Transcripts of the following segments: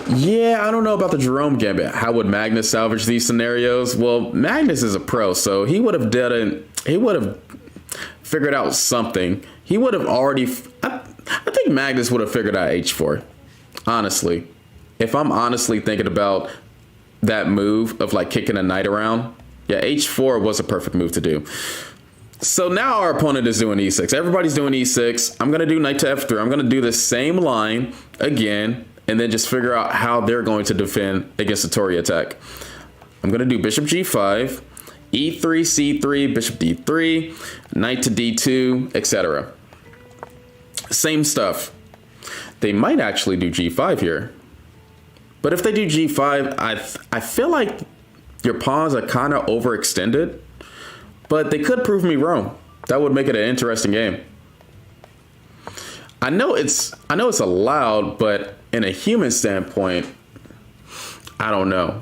Yeah, I don't know about the Jerome Gambit. How would Magnus salvage these scenarios? Well, Magnus is a pro, so he would have done it. He would have figured out something. He would have already. I think Magnus would have figured out H4. Honestly, if I'm honestly thinking about that move of like kicking a knight around, yeah, H4 was a perfect move to do. So now our opponent is doing E6. Everybody's doing E6. I'm going to do knight to F3. I'm going to do the same line again and then just figure out how they're going to defend against the Torre attack. I'm going to do bishop G5, E3, C3, bishop D3, knight to D2, etc. Same stuff. They might actually do G5 here. But if they do G5, I feel like your pawns are kind of overextended. But they could prove me wrong. That would make it an interesting game. I know it's allowed, but in a human standpoint, I don't know.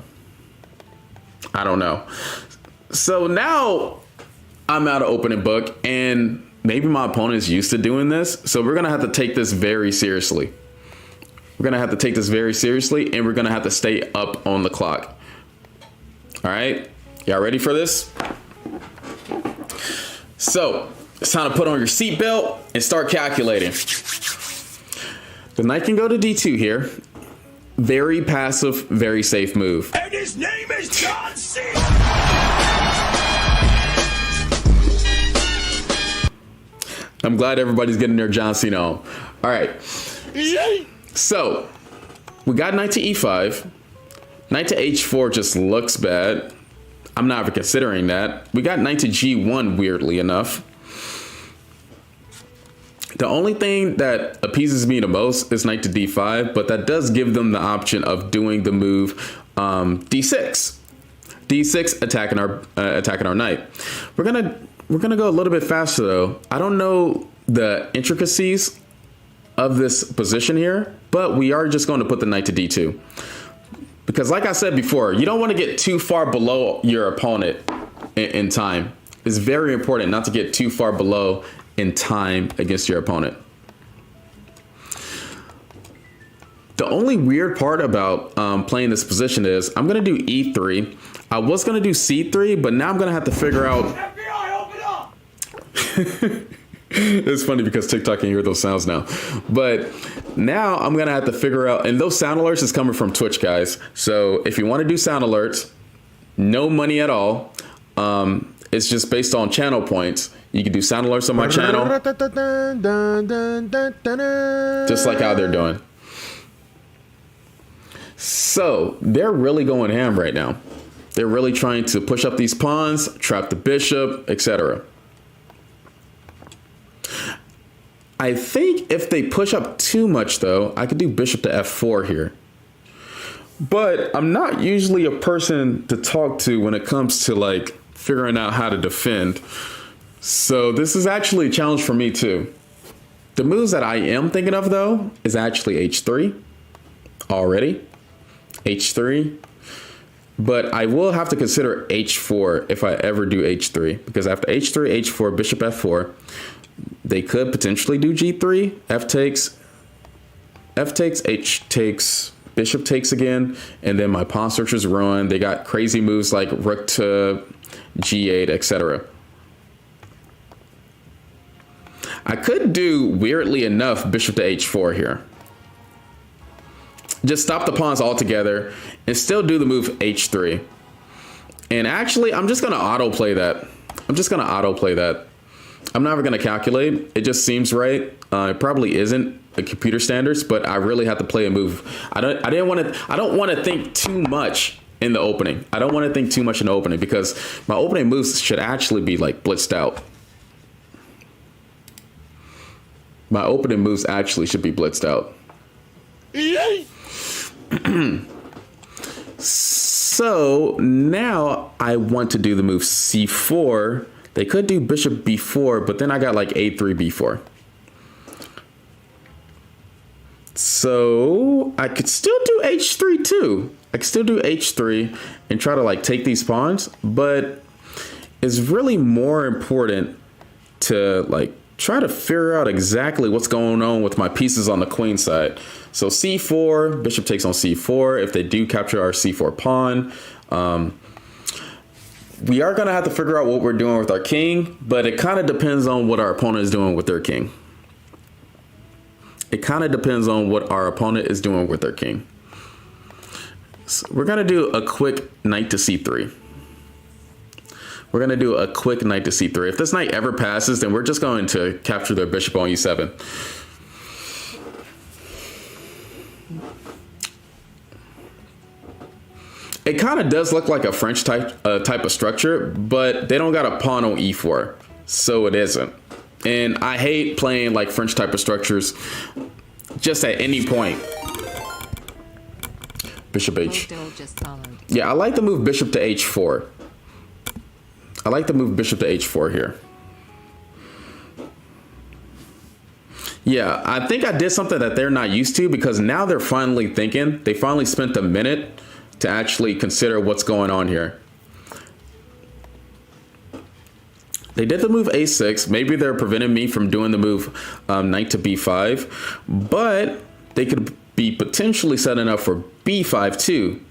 So now I'm out of opening book, and maybe my opponent is used to doing this. So we're gonna have to take this very seriously. And we're gonna have to stay up on the clock. All right, y'all ready for this? So it's time to put on your seatbelt and start calculating. The knight can go to D2 here. Very passive, very safe move. And his name is John C. I'm glad everybody's getting their John Cena on. All right. Yay. So we got knight to E5. Knight to H4 just looks bad. I'm not even considering that. We got knight to G1, weirdly enough. The only thing that appeases me the most is knight to D5, but that does give them the option of doing the move D6. D6 attacking our knight. We're gonna go a little bit faster though. I don't know the intricacies of this position here, but we are just going to put the knight to D2. Because like I said before, you don't want to get too far below your opponent in time. It's very important not to get too far below in time against your opponent. The only weird part about playing this position is I'm going to do E3. I was going to do C3, but now I'm going to have to figure out... FBI, open up! It's funny because TikTok can hear those sounds now. But now I'm going to have to figure out, and those sound alerts is coming from Twitch, guys. So if you want to do sound alerts, no money at all. It's just based on channel points. You can do sound alerts on my channel. Just like how they're doing. So they're really going ham right now. They're really trying to push up these pawns, trap the bishop, etc. I think if they push up too much, though, I could do bishop to F4 here. But I'm not usually a person to talk to when it comes to like figuring out how to defend. So this is actually a challenge for me too. The moves that I am thinking of though is actually H3 already. H3. But I will have to consider H4 if I ever do H3, because after H3, H4, bishop F4, they could potentially do G3, F takes, H takes, bishop takes again, and then my pawn searcher's ruined. They got crazy moves like rook to G8, etc. I could do, weirdly enough, bishop to H4 here. Just stop the pawns altogether and still do the move H3. And actually, I'm just going to autoplay that. I'm never going to calculate. It just seems right. It probably isn't a computer standards, but I really have to play a move. I don't want to think too much in the opening. Because my opening moves should actually be like blitzed out. My opening moves actually should be blitzed out. Yay! So now I want to do the move C4. They could do bishop B4, but then I got like A3, B4. So I could still do H3 too. I could still do H3 and try to like take these pawns, but it's really more important to like try to figure out exactly what's going on with my pieces on the queen side. So c4, bishop takes on c4. If they do capture our c4 pawn, we are going to have to figure out what we're doing with our king, but it kind of depends on what our opponent is doing with their king. It kind of depends on what our opponent is doing with their king. So we're going to do a quick knight to c3. We're going to do a quick knight to c3. If this knight ever passes, then we're just going to capture their bishop on e7. It kind of does look like a French type of structure, but they don't got a pawn on e4, so it isn't. And I hate playing like French type of structures just at any point. Bishop h. Yeah, I like to move bishop to h4. I like to move bishop to h4 here. Yeah, I think I did something that they're not used to, because now they're finally thinking. They finally spent a minute to actually consider what's going on here. They did the move a6. Maybe they're preventing me from doing the move knight to b5, but they could be potentially setting up for b5 too.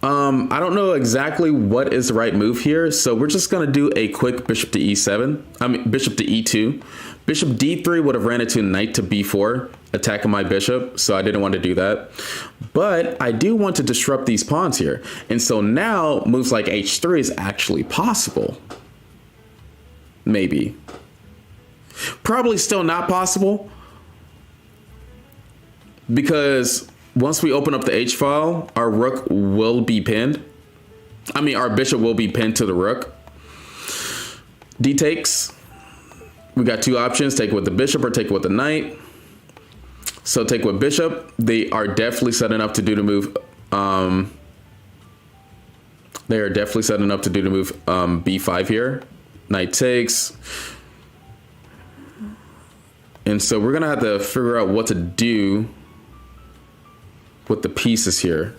I don't know exactly what is the right move here, so we're just gonna do a quick bishop to e7. I mean bishop to e2. Bishop d3 would have ran into knight to b4, attacking my bishop, so I didn't want to do that. But I do want to disrupt these pawns here, and so now moves like h3 is actually possible. Maybe. Probably still not possible, because once we open up the H file, our rook will be pinned. I mean, our bishop will be pinned to the rook. D takes. We got two options, take it with the bishop or take it with the knight. So take with bishop. They are definitely setting up to do the move. They are definitely setting up to do the move b5 here. Knight takes. And so we're gonna have to figure out what to do with the pieces here.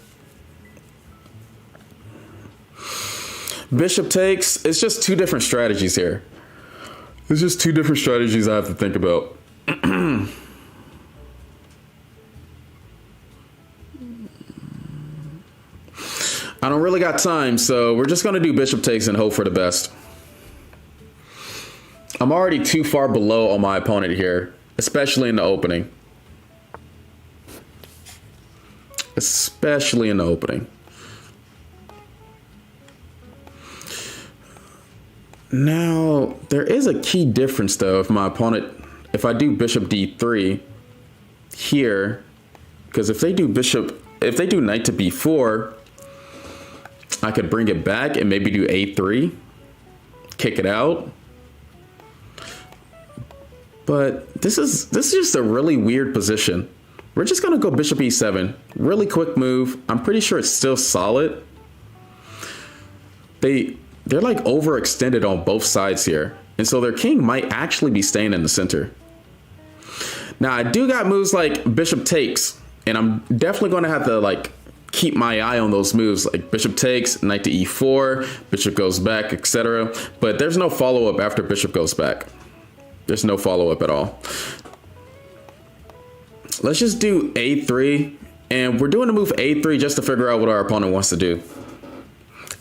Bishop takes. It's just two different strategies here. It's just two different strategies I have to think about. I don't really got time, so we're just gonna do bishop takes and hope for the best. I'm already too far below on my opponent here, especially in the opening. Especially in the opening. Now, there is a key difference though if my opponent, if I do bishop d3 here, because if they do knight to b4, I could bring it back and maybe do a3, kick it out. But this is just a really weird position. We're just gonna go bishop e7. Really quick move. I'm pretty sure it's still solid. They're like overextended on both sides here. And so their king might actually be staying in the center. Now I do got moves like bishop takes, and I'm definitely gonna have to like keep my eye on those moves like bishop takes, knight to e4, bishop goes back, etc. But there's no follow-up after bishop goes back. There's no follow-up at all. Let's just do a3, and we're doing the move a3 just to figure out what our opponent wants to do.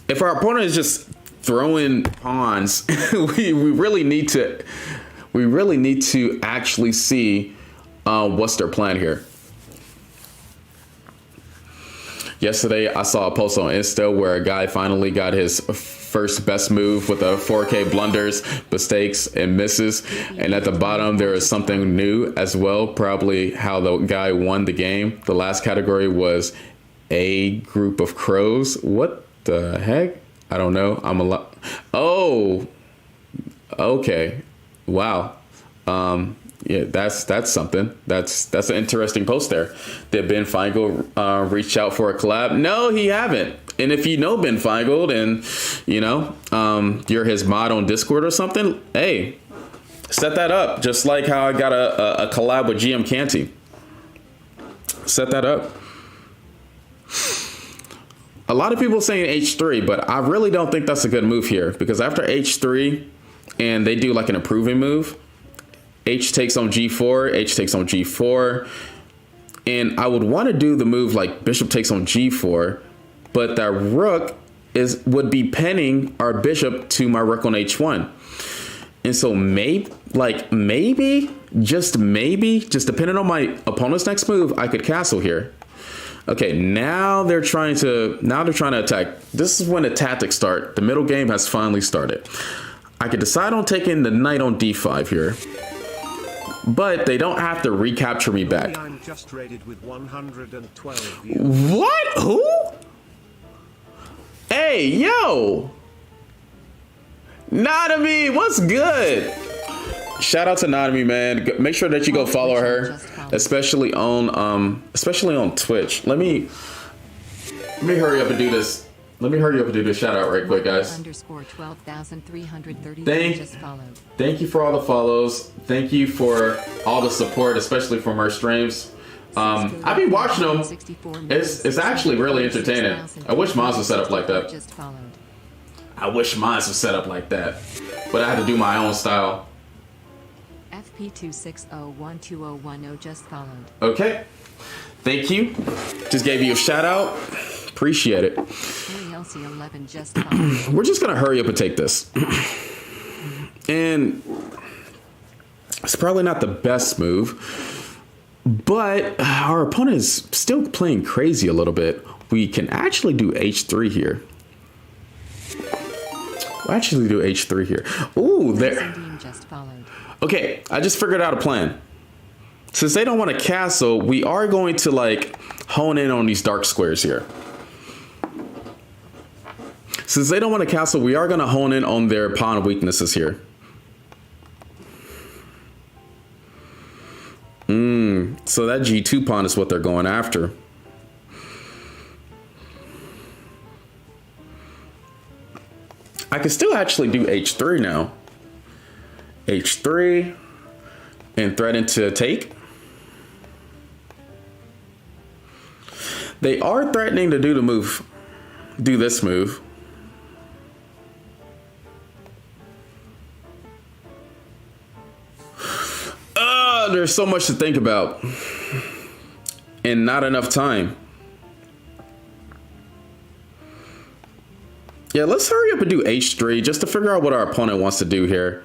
If our opponent is just throwing pawns, we really need to actually see what's their plan here. Yesterday, I saw a post on Insta where a guy finally got his first best move with a 4K blunders, mistakes, and misses. And at the bottom, there is something new as well, probably how the guy won the game. The last category was a group of crows. What the heck? I don't know. I'm a lot. Oh, okay. Wow. Yeah, that's something. That's an interesting post there. Did Ben Feingold reach out for a collab? No, he haven't. And if you know Ben Feingold and you know you're his mod on Discord or something, hey, set that up. Just like how I got a collab with GM Canty. Set that up. A lot of people saying h3, but I really don't think that's a good move here, because after h3 and they do like an improving move, h takes on g4, h takes on g4. And I would want to do the move like bishop takes on g4, but that rook would be pinning our bishop to my rook on h1. And so maybe, just depending on my opponent's next move, I could castle here. Okay, now they're trying to attack. This is when the tactics start. The middle game has finally started. I could decide on taking the knight on d5 here, but they don't have to recapture me back. I'm just rated with 112 views. What? Who? Hey, yo! Nadami, what's good? Shout out to Nadami, man. Make sure that you go follow her, especially on Twitch. Let me hurry up and do this. Let me hurry up and do this shout out right quick, guys. Thank you for all the follows. Thank you for all the support, especially from our streams. I've been watching them. It's actually really entertaining. I wish mine was set up like that. But I had to do my own style. FP2601201 just followed. Okay. Thank you. Just gave you a shout out. Appreciate it. LC11 just followed. We're just gonna hurry up and take this. And it's probably not the best move, but our opponent is still playing crazy a little bit. We can actually do h3 here. Ooh, there. Okay, I just figured out a plan. Since they don't want to castle, we are going to like hone in on these dark squares here. Since they don't want to castle, we are going to hone in on their pawn weaknesses here. So that g2 pawn is what they're going after. I can still actually do h3 now. h3 and threaten to take. They are threatening to do this move. There's so much to think about and not enough time. Yeah, let's hurry up and do h3 just to figure out what our opponent wants to do here.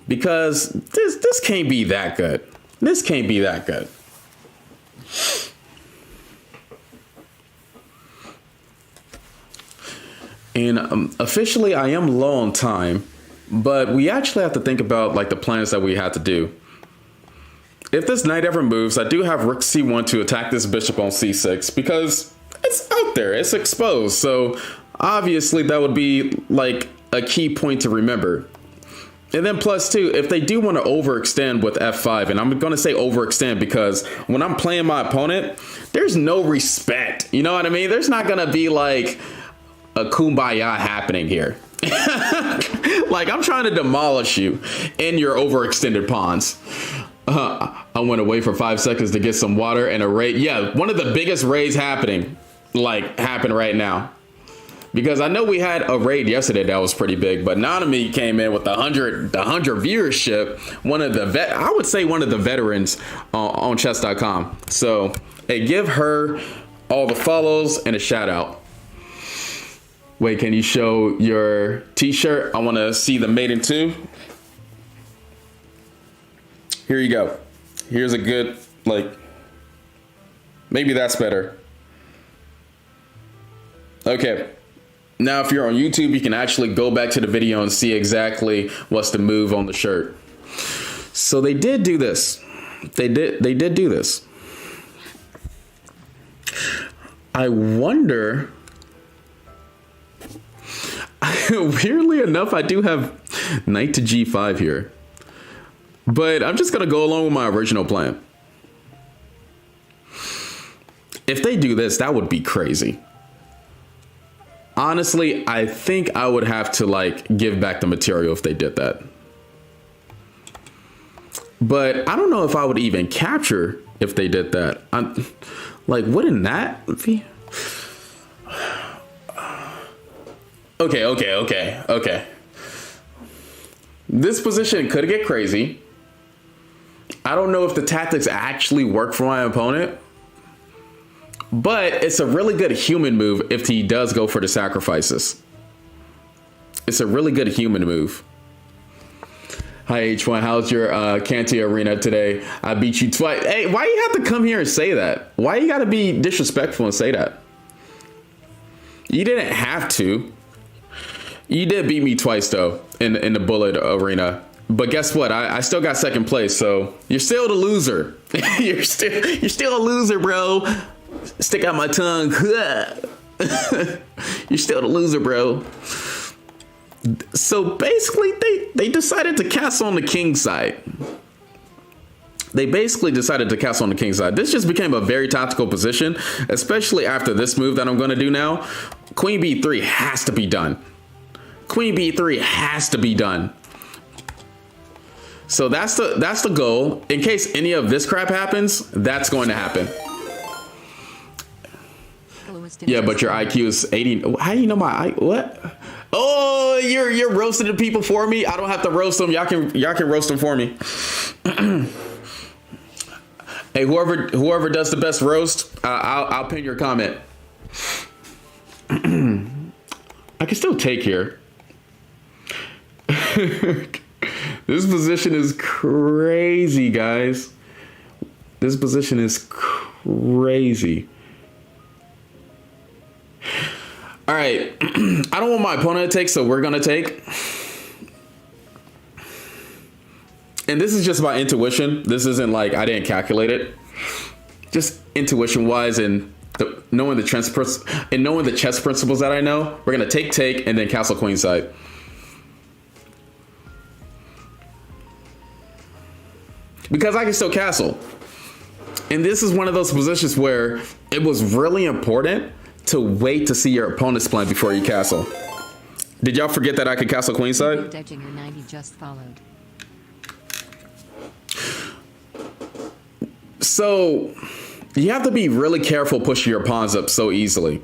Because this can't be that good. This can't be that good. And officially, I am low on time, but we actually have to think about like the plans that we had to do. If this knight ever moves, I do have rook c1 to attack this bishop on c6 because it's out there, it's exposed. So obviously that would be like a key point to remember. And then plus two, if they do want to overextend with f5, and I'm going to say overextend because when I'm playing my opponent, there's no respect. You know what I mean? There's not going to be like a kumbaya happening here. Like I'm trying to demolish you in your overextended pawns. I went away for 5 seconds to get some water and a raid. Yeah, one of the biggest raids happened right now. Because I know we had a raid yesterday that was pretty big, but Nanami came in with the 100 viewership. One of the veterans on chess.com. So hey, give her all the follows and a shout out. Wait, can you show your t-shirt? I want to see the maiden too. Here you go. Here's a good, maybe that's better. Okay. Now, if you're on YouTube, you can actually go back to the video and see exactly what's the move on the shirt. So they did do this. They did do this. I wonder, weirdly enough, I do have knight to g5 here. But I'm just going to go along with my original plan. If they do this, that would be crazy. Honestly, I think I would have to give back the material if they did that. But I don't know if I would even capture if they did that. Wouldn't that be? Okay. This position could get crazy. I don't know if the tactics actually work for my opponent, but it's a really good human move if he does go for the sacrifices. It's a really good human move. Hi H1, how's your Canty Arena today? I beat you twice. Hey, why you have to come here and say that? Why you gotta be disrespectful and say that? You didn't have to. You did beat me twice though in the bullet arena. But guess what? I still got second place, so you're still the loser. you're still a loser, bro. Stick out my tongue. You're still the loser, bro. So basically, they decided to castle on the king side. They basically decided to castle on the king side. This just became a very tactical position, especially after this move that I'm going to do now. Queen B3 has to be done. Queen B3 has to be done. So that's the goal. In case any of this crap happens, that's going to happen. Yeah, but your IQ is 80. How do you know my IQ? What? Oh, you're roasting the people for me. I don't have to roast them. Y'all can roast them for me. Hey, whoever does the best roast, I'll pin your comment. I can still take here. This position is crazy, guys. This position is crazy. All right. I don't want my opponent to take, so we're going to take. And this is just about intuition. This isn't like I didn't calculate it. Just intuition wise and knowing the chess principles that I know. We're going to take, and then castle queen side. Because I can still castle. And this is one of those positions where it was really important to wait to see your opponent's plan before you castle. Did y'all forget that I could castle queenside? Edging your 90 just followed. So you have to be really careful pushing your pawns up so easily,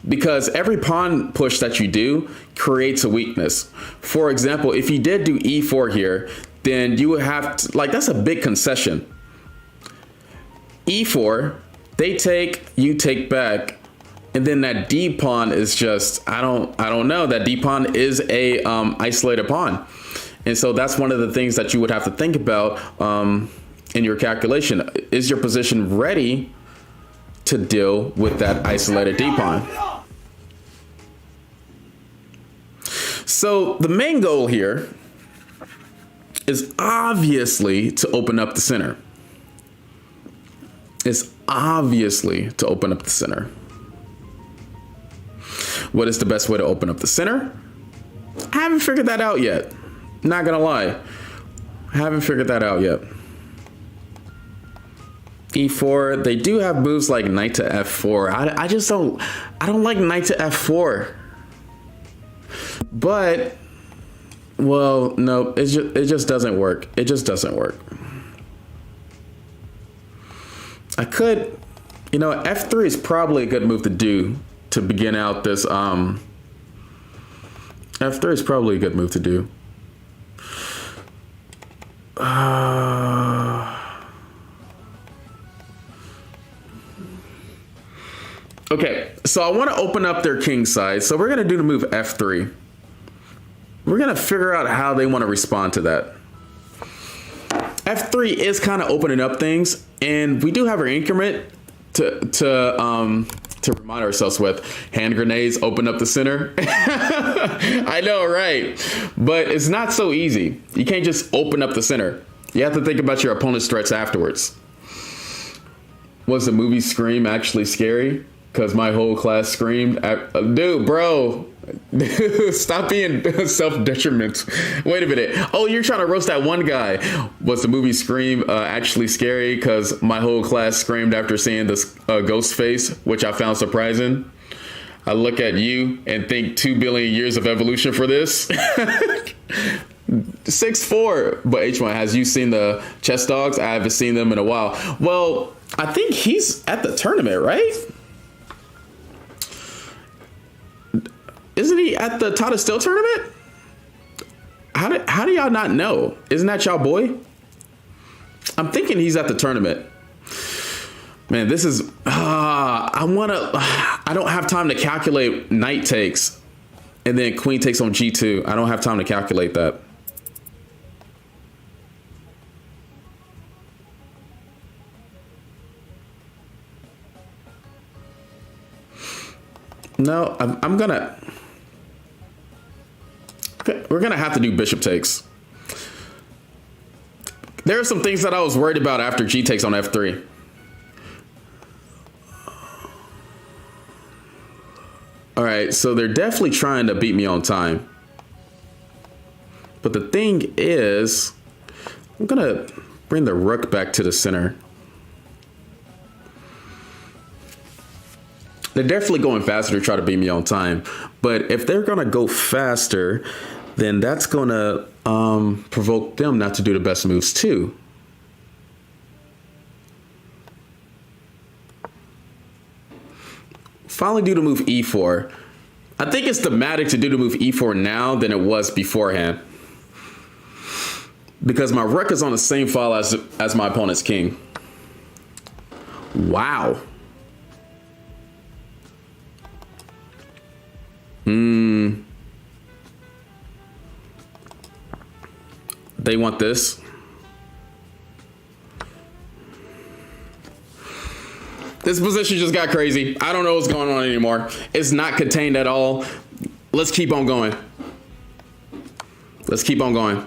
because every pawn push that you do creates a weakness. For example, if you did do E4 here, then you would have to, like, that's a big concession. E4, they take, you take back, and then that D pawn is just, I don't know. That D pawn is a isolated pawn, and so that's one of the things that you would have to think about in your calculation. Is your position ready to deal with that isolated D pawn? So the main goal here is obviously to open up the center. It's obviously to open up the center. What is the best way to open up the center? I haven't figured that out yet. Not gonna lie. I haven't figured that out yet. E4, they do have moves like knight to F4. I don't like knight to F4. But, well, no, it just doesn't work. It just doesn't work. I could, F3 is probably a good move to do to begin out this, F3 is probably a good move to do. Okay, so I want to open up their king side. So we're going to do the move F3. We're going to figure out how they want to respond to that. F3 is kind of opening up things, and we do have our increment to remind ourselves with. Hand grenades open up the center. I know, right? But it's not so easy. You can't just open up the center. You have to think about your opponent's threats afterwards. Was the movie Scream actually scary? Because my whole class screamed. Dude, bro. Stop being self-detriment. Wait a minute. Oh, you're trying to roast that one guy. Was the movie Scream actually scary? Because my whole class screamed after seeing this ghost face, which I found surprising. I look at you and think 2 billion years of evolution for this. 6'4". But H1, has you seen the chess dogs? I haven't seen them in a while. Well, I think he's at the tournament, right? Isn't he at the Tata Still tournament? How do y'all not know? Isn't that y'all boy? I'm thinking he's at the tournament. Man, this is, I don't have time to calculate knight takes and then queen takes on G2. I don't have time to calculate that. No, we're gonna have to do bishop takes. There are some things that I was worried about after G takes on F3. All right, so they're definitely trying to beat me on time. But the thing is, I'm gonna bring the rook back to the center. They're definitely going faster to try to beat me on time. But if they're gonna go faster, then that's gonna provoke them not to do the best moves too. Finally do the move E4. I think it's thematic to do the move E4 now than it was beforehand. Because my rook is on the same file as my opponent's king. Wow. They want this. This position just got crazy. I don't know what's going on anymore. It's not contained at all. Let's keep on going. Let's keep on going.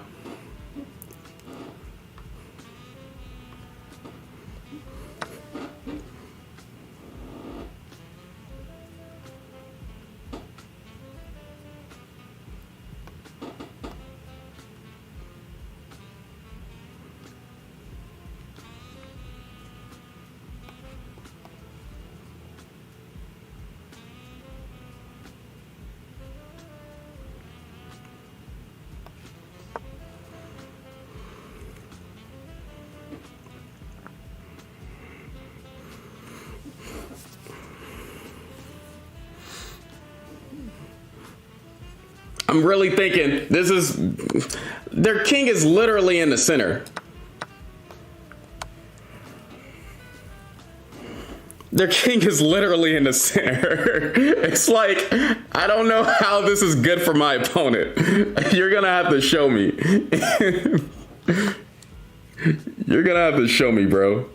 I'm really thinking their king is literally in the center. Their king is literally in the center. It's like, I don't know how this is good for my opponent. You're gonna have to show me. You're gonna have to show me, bro.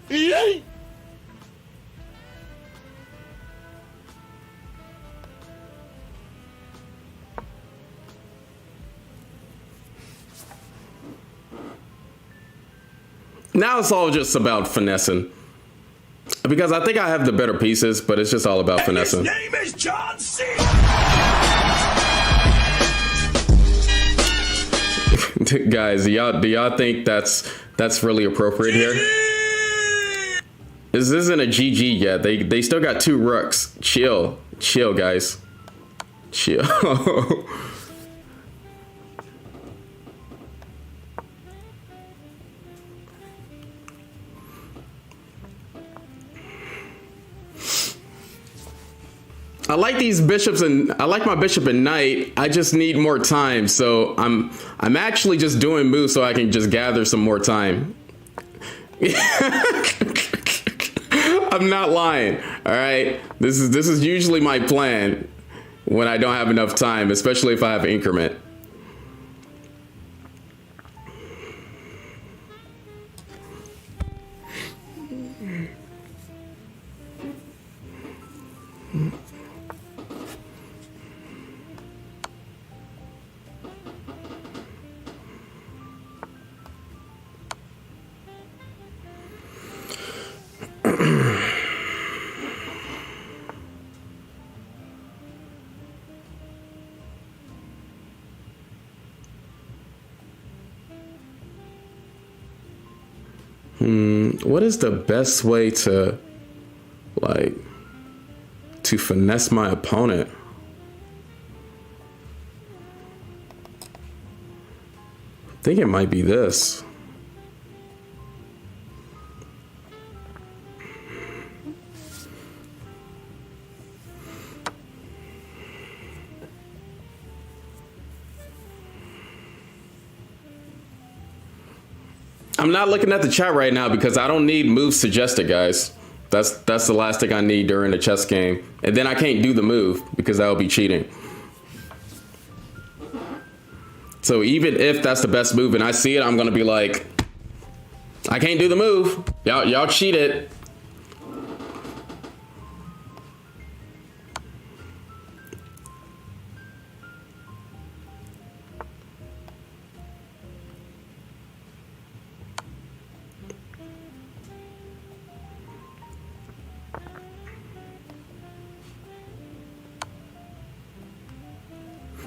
Yay! Now it's all just about finessing. Because I think I have the better pieces, but it's just all about finessing. His name is John C. Guys, do y'all think that's really appropriate here? This isn't a GG yet. They still got 2 rooks. Chill, guys. Chill. I like these bishops, and I like my bishop and knight. I just need more time, so I'm actually just doing moves so I can just gather some more time. I'm not lying. All right, this is usually my plan when I don't have enough time, especially if I have increment. What is the best way to finesse my opponent? I think it might be this. I'm not looking at the chat right now because I don't need moves suggested, guys. That's the last thing I need during the chess game. And then I can't do the move because that would be cheating. So even if that's the best move and I see it, I'm going to be like, I can't do the move. Y'all cheated.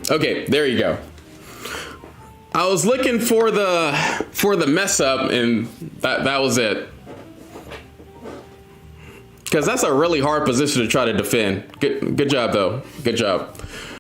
Okay, there you go. I was looking for the mess up, and that was it. Because that's a really hard position to try to defend. Good job, though. Good job.